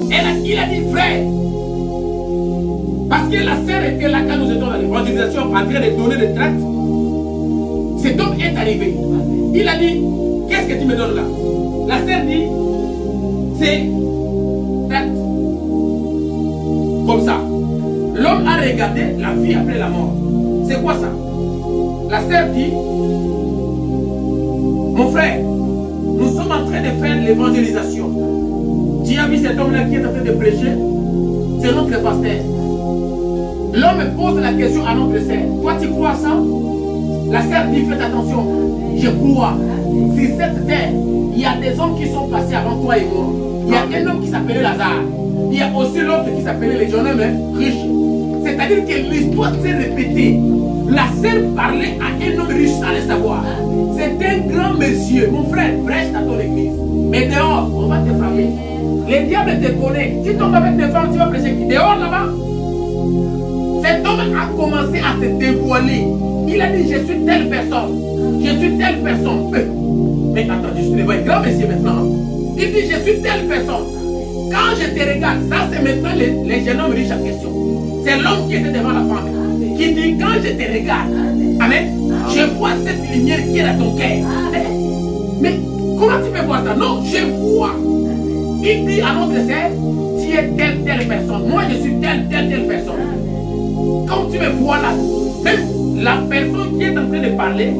Il a dit frère. Parce que la sœur était là quand nous étions dans l'évangélisation en train de donner des tracts. Cet homme est arrivé. Il a dit, qu'est-ce que tu me donnes là? La sœur dit, c'est tract. Comme ça. L'homme a regardé la vie après la mort. C'est quoi ça? La sœur dit, mon frère, nous sommes en train de faire l'évangélisation. Tu as vu cet homme-là qui est en train de prêcher? C'est notre pasteur. L'homme pose la question à notre sœur. Toi, tu crois ça? La sœur dit, faites attention. Je crois. Sur cette terre, il y a des hommes qui sont passés avant toi et moi. Il y a un homme qui s'appelait Lazare. Il y a aussi l'autre qui s'appelait les jeunes hommes riches. C'est-à-dire que l'histoire s'est répétée. La sœur parlait à un homme riche sans le savoir. C'est un grand monsieur. Mon frère, prêche à ton église. Mais dehors, on va te frapper. Les diables te connaissent. Si tu tombes avec des femmes, tu vas prêcher qui? Dehors là-bas. Cet homme a commencé à se dévoiler. Il a dit, je suis telle personne. Je suis telle personne. Mais attends, je suis un grand monsieur maintenant. Il dit, je suis telle personne. Quand je te regarde, ça c'est maintenant les jeunes hommes riches en question. C'est l'homme qui était devant la femme. Qui dit, quand je te regarde, amen, je vois cette lumière qui est dans ton cœur. Mais comment tu peux voir ça? Non, je vois. Il dit à notre sœur, tu es telle personne. Moi, je suis telle personne. Quand tu me vois là, même la personne qui est en train de parler,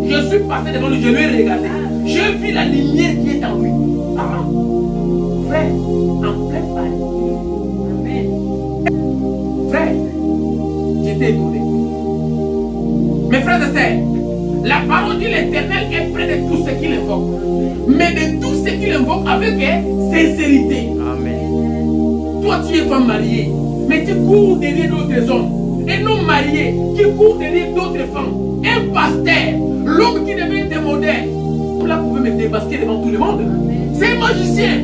je suis passé devant lui, je lui ai regardé. J'ai vu la lumière qui est en lui. Ah, frère, en pleine Paris. Amen. Frère, j'étais étonné. Mes frères et sœurs, la parole de l'Éternel est près de tous ceux qui l'invoquent. Mais de tous ceux qui l'invoquent avec sincérité. Amen. Toi, tu es femme mariée, mais tu cours derrière d'autres hommes. Un homme marié qui court derrière d'autres femmes. Un pasteur, l'homme qui devait être modèle. Là, pouvait me débasquer devant tout le monde. C'est un magicien.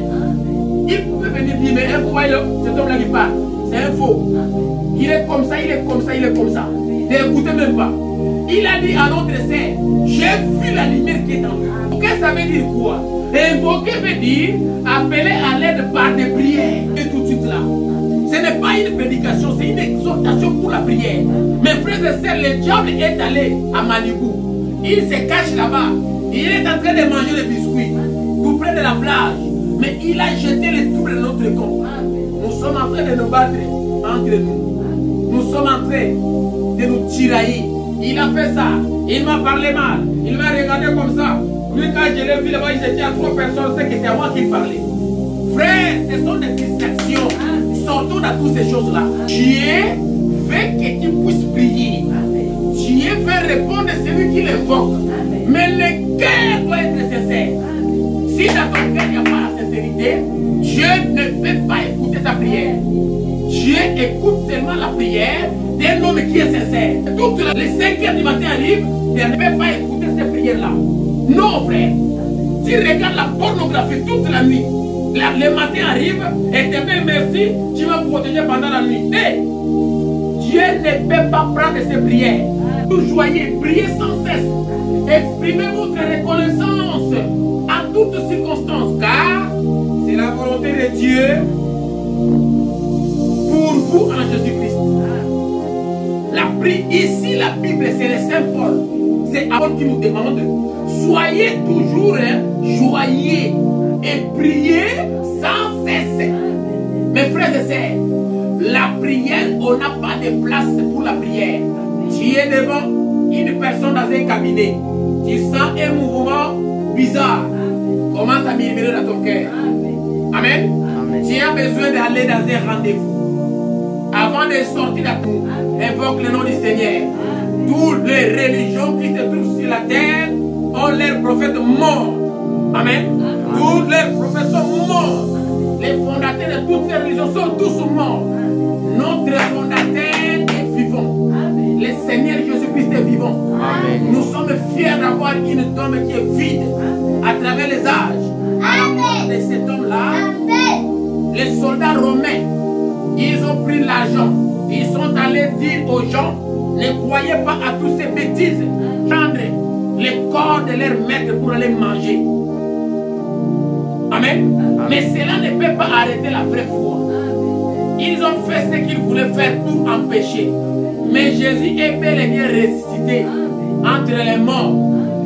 Il pouvait venir dire, mais vous voyez, cet homme-là qui parle, c'est un faux. Il est comme ça, il est comme ça, il est comme ça. N'écoutez même pas. Il a dit à notre sœur, j'ai vu la lumière qui est en lui. Qu'est-ce que ça veut dire quoi? Invoquer veut dire appeler à l'aide par des prières. Et tout de suite là. Ce n'est pas une prédication, c'est une exhortation pour la prière. Mes frères et sœurs, le diable est allé à Malibu. Il se cache là-bas. Il est en train de manger les biscuits, tout près de la plage. Mais il a jeté les troubles de notre camp. Nous sommes en train de nous battre entre nous. Nous sommes en train de nous tirailler. Il a fait ça. Il m'a parlé mal. Il m'a regardé comme ça. Lui, quand je l'ai vu là-bas, il était à 3 personnes. C'est que c'est à moi qu'il parlait. Frère, ce sont des distractions. Sortons dans toutes ces choses-là. Dieu veut que tu puisses prier. Dieu veut répondre à celui qui l'invoque. Mais le cœur doit être sincère. Si dans ton cœur il n'y a pas la sincérité, Dieu ne peut pas écouter ta prière. Dieu écoute seulement la prière d'un homme qui est sincère. Toutes les 5 heures du matin arrivent, et ne peut pas écouter ces prières-là. Non, frère. Tu regardes la pornographie toute la nuit. Le matin arrive et te dit merci, tu vas me protéger pendant la nuit. Hey, Dieu ne peut pas prendre ses prières. Vous joyez, priez sans cesse. Exprimez votre reconnaissance en toutes circonstances, car c'est la volonté de Dieu pour vous en Jésus-Christ. Ici, la Bible, c'est le Saint Paul. C'est Paul qui nous demande, soyez toujours joyeux et priez sans cesse. Mes frères et sœurs, la prière, on n'a pas de place pour la prière. Tu es devant une personne dans un cabinet. Tu sens un mouvement bizarre. Commence à murmurer dans ton cœur. Amen. Amen. Tu as besoin d'aller dans un rendez-vous. Avant de sortir à tout, invoque le nom du Seigneur. Toutes les religions qui se trouvent sur la terre ont leurs prophètes morts. Amen. Tous les prophètes sont morts. Les fondateurs de toutes ces religions sont tous morts. Notre fondateur est vivant. Le Seigneur Jésus-Christ est vivant. Amen. Nous sommes fiers d'avoir une tombe qui est vide à travers les âges. À la mort de cet homme-là, les soldats romains, ils ont pris l'argent. Ils sont allés dire aux gens, ne croyez pas à toutes ces bêtises. Prendre les corps de leur maître pour aller manger. Amen. Mais cela ne peut pas arrêter la vraie foi. Ils ont fait ce qu'ils voulaient faire pour empêcher. Mais Jésus est bel et bien ressuscité entre les morts.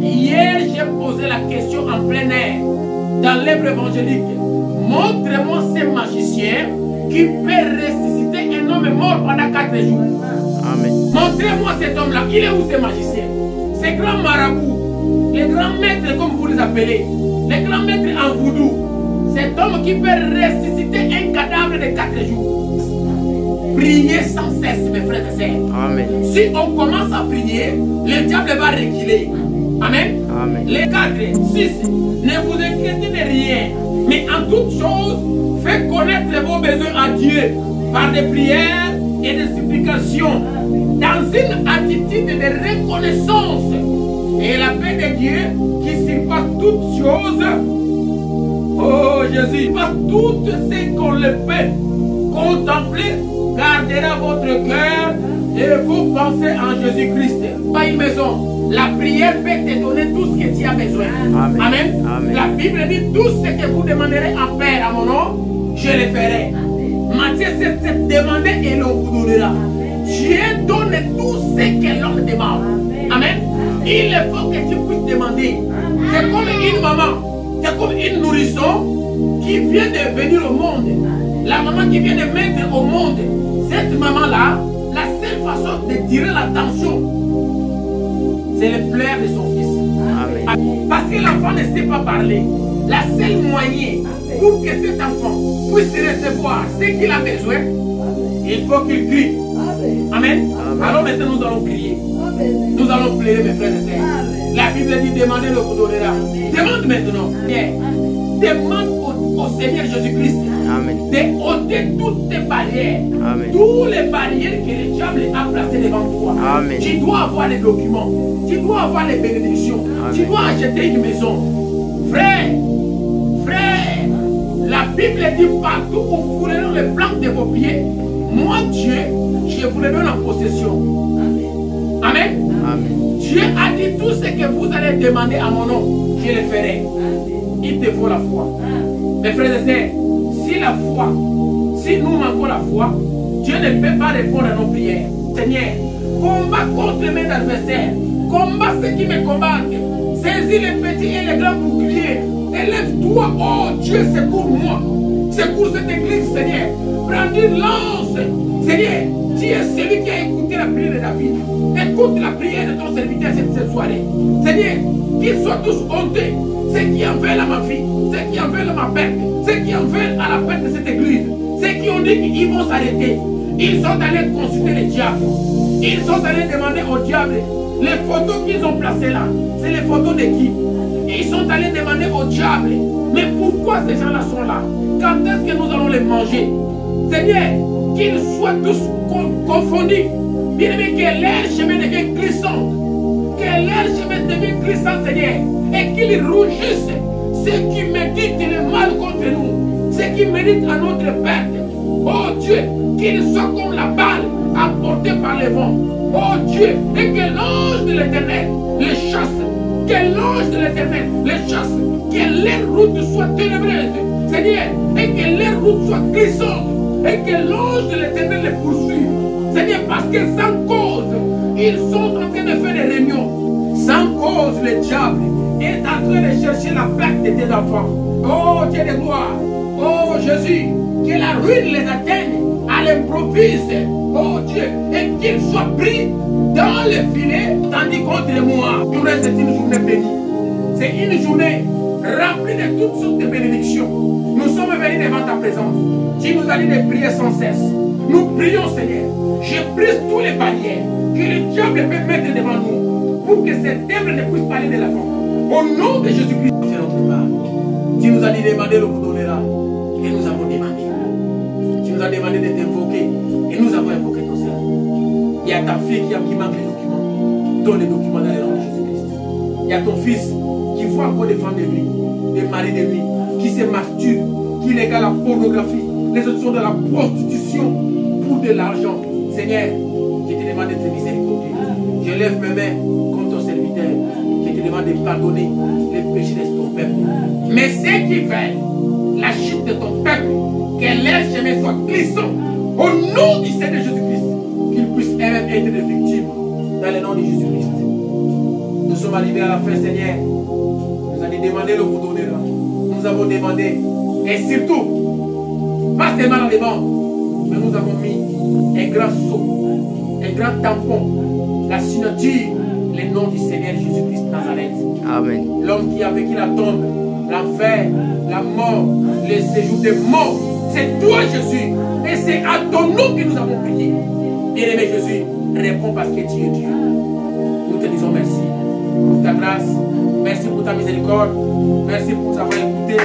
Hier, j'ai posé la question en plein air dans l'œuvre évangélique. Montre-moi ces magiciens qui peut ressusciter un homme mort pendant 4 jours. Amen. Montrez-moi cet homme-là. Il est où ces magiciens? Ces grands marabouts, les grands maîtres comme vous les appelez, les grands maîtres en voodoo. Cet homme qui peut ressusciter un cadavre de 4 jours. Priez sans cesse, mes frères et sœurs. Amen. Si on commence à prier, le diable va reculer. Amen. Amen. Les 4, 6, ne vous inquiétez de rien, mais en toutes choses, faites connaître vos besoins à Dieu par des prières et des supplications, dans une attitude de reconnaissance. Et la paix de Dieu qui surpasse toutes choses, oh Jésus, passe tout ce qu'on le peut contempler, gardera votre cœur et vos pensées en Jésus-Christ. Pas une maison. La prière peut te donner tout ce que tu as besoin. Amen. Amen. Amen. La Bible dit tout ce que vous demanderez en Père à mon nom, je le ferai. Matthieu 7, demandez et l'on vous donnera. Dieu donne tout ce que l'homme demande. Amen. Il faut que tu puisses demander. C'est comme une maman, c'est comme une nourrisson qui vient de venir au monde. La maman qui vient de mettre au monde. Cette maman-là, la seule façon de tirer l'attention, c'est le pleurs de son fils. Amen. Parce que l'enfant ne sait pas parler. La seule moyen pour que cet enfant puisse recevoir ce qu'il a besoin, il faut qu'il crie. Amen. Amen. Alors maintenant nous allons crier. Amen. Nous allons pleurer, mes frères et sœurs. Amen. La Bible dit demandez, le vous donnera. Demande maintenant. Amen. Demande au Seigneur Jésus-Christ de ôter toutes tes barrières. Amen. Toutes les barrières que le diable a placées devant toi. Amen. Tu dois avoir les documents. Tu dois avoir les bénédictions. Amen. Tu dois acheter une maison. Frère, la Bible dit partout où vous foulez les plantes de vos pieds, moi Dieu, je vous les donne en possession. Amen. Amen. Amen. Dieu a dit tout ce que vous allez demander à mon nom, je le ferai. Amen. Il te faut la foi. Amen. Mes frères et sœurs, si la foi, si nous manquons la foi, Dieu ne peut pas répondre à nos prières. Seigneur, combat contre mes adversaires, combat ceux qui me combattent, saisis les petits et les grands boucliers. Élève-toi, oh Dieu, secours-moi. Secours cette église, Seigneur. Prends une lance. Seigneur, tu es celui qui a écouté la prière de David. Écoute la prière de ton serviteur cette soirée. Seigneur, qu'ils soient tous honteux. Ceux qui en veulent à ma fille, ceux qui en veulent à ma perte, ceux qui en veulent à la perte de cette église, ceux qui ont dit qu'ils vont s'arrêter. Ils sont allés consulter le diable. Ils sont allés demander au diable. Les photos qu'ils ont placées là, c'est les photos de qui? Ils sont allés demander au diable, mais pourquoi ces gens-là sont là? Quand est-ce que nous allons les manger? Seigneur, qu'ils soient tous confondus. Bien-aimé, que leur chemin devienne glissant. Que leur chemin devienne glissant, Seigneur. Et qu'ils rougissent ceux qui méditent le mal contre nous. Ceux qui méditent à notre perte. Oh Dieu, qu'ils soient comme la balle apportée par les vents. Oh Dieu, et que l'ange de l'Éternel les chasse. Que l'ange de l'Éternel les chasse, que les routes soient ténébreuses, Seigneur, et que les routes soient glissantes, et que l'ange de l'Éternel les poursuive, Seigneur, parce que sans cause, ils sont en train de faire des réunions. Sans cause, le diable est en train de chercher la perte de tes enfants. Oh Dieu de gloire, oh Jésus, que la ruine les atteigne à l'improviste, oh Dieu, et qu'ils soient pris dans le filet, tandis contre moi. C'est une journée bénie. C'est une journée remplie de toutes sortes de bénédictions. Nous sommes venus devant ta présence. Tu nous as dit de prier sans cesse. Nous prions, Seigneur. Je brise tous les barrières que le diable peut mettre devant nous pour que cette œuvre ne puisse pas aller de l'avant. Au nom de Jésus-Christ, c'est notre part. Tu nous as dit de demander, le vous donnera. Et nous avons demandé. Tu nous as demandé de t'invoquer. Et nous avons invoqué ton Seigneur. Il y a ta fille qui manque les documents. Donne les documents dans le nom de Jésus-Christ. Il y a ton fils qui voit encore des femmes de nuit, des maris de nuit, qui se masturbent, qui régale la pornographie, les autres sont dans la prostitution pour de l'argent. Seigneur, je te demande d'être miséricordieux. Je lève mes mains contre ton serviteur. Je te demande de pardonner les péchés de ton peuple. Mais ceux qui veulent la chute de ton peuple, que leur chemin soit glissant. Au nom du Seigneur Jésus-Christ, qu'ils puissent eux-mêmes être des victimes dans le nom de Jésus-Christ. Nous sommes arrivés à la fin, Seigneur. Nous avons demandé le vous donner là. Nous avons demandé, et surtout, pas seulement dans les bancs, mais nous avons mis un grand sceau, un grand tampon, la signature, le nom du Seigneur Jésus-Christ Nazareth. Amen. L'homme qui a vécu la tombe, l'enfer, la mort, le séjour des morts, c'est toi Jésus. Et c'est à ton nom que nous avons prié. Bien-aimé Jésus, réponds parce que tu es Dieu. Nous te disons merci pour ta grâce, merci pour ta miséricorde, merci pour nous avoir écoutés,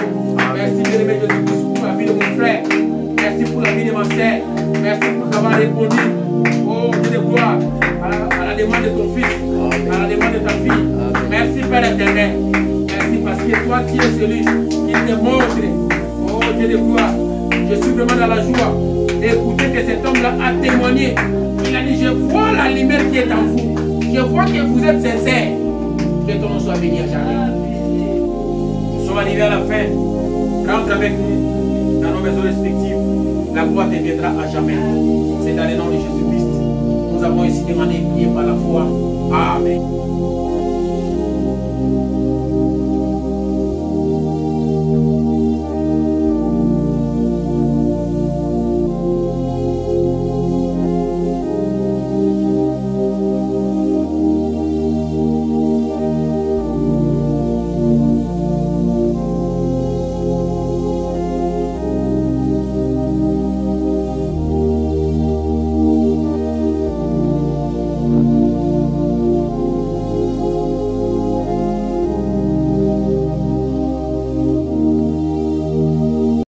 merci bien-aimé Jésus pour la vie de mon frère, merci pour la vie de ma soeur, merci pour nous avoir répondu, oh Dieu de gloire, à la demande de ton fils, à la demande de ta fille. Merci Père éternel, merci parce que toi tu es celui qui te montre, oh Dieu de gloire. Je suis vraiment dans la joie d'écouter que cet homme-là a témoigné. Il a dit, je vois la lumière qui est en vous. Je vois que vous êtes sincère. Que ton nom soit béni à jamais. Nous sommes arrivés à la fin. Rentre avec nous dans nos maisons respectives. La gloire te viendra à jamais. C'est dans le nom de Jésus-Christ. Nous avons ici demandé et prié par la foi. Amen.